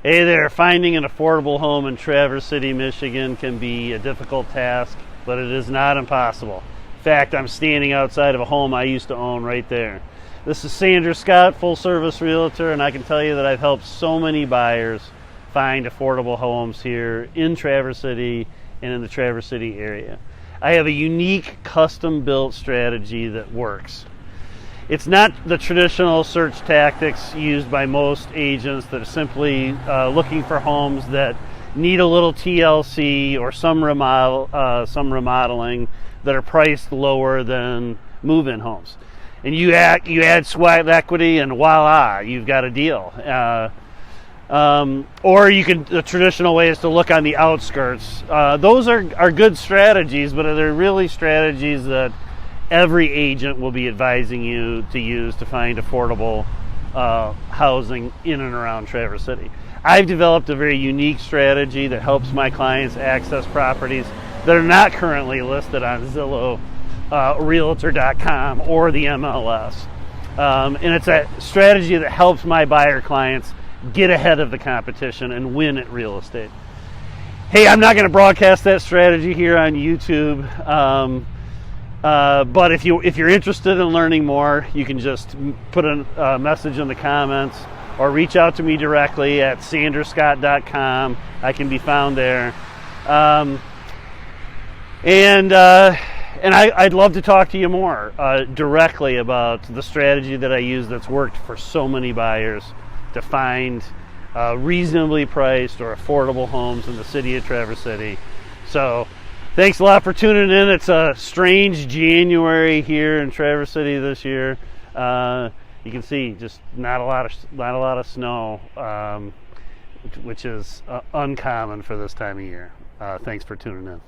Hey there, finding an affordable home in Traverse City, Michigan can be a difficult task, but it is not impossible. In fact, I'm standing outside of a home I used to own right there. This is Sandra Scott, full service realtor, and I can tell you that I've helped so many buyers find affordable homes here in Traverse City and in the Traverse City area. I have a unique custom built strategy that works. It's not the traditional search tactics used by most agents that are simply looking for homes that need a little TLC or some remodeling that are priced lower than move-in homes. And you add sweat equity, and voila, you've got a deal. Or the traditional way is to look on the outskirts. Those are good strategies, but they're really strategies that every agent will be advising you to use to find affordable housing in and around Traverse City. I've developed a very unique strategy that helps my clients access properties that are not currently listed on Zillow, Realtor.com, or the MLS. And it's a strategy that helps my buyer clients get ahead of the competition and win at real estate. Hey, I'm not going to broadcast that strategy here on YouTube. But if you're interested in learning more, you can just put a message in the comments or reach out to me directly at sanderscott.com. I can be found there. And I'd love to talk to you more directly about the strategy that I use that's worked for so many buyers to find reasonably priced or affordable homes in the city of Traverse City. So thanks a lot for tuning in. It's a strange January here in Traverse City this year. You can see just not a lot of snow, which is uncommon for this time of year. Thanks for tuning in.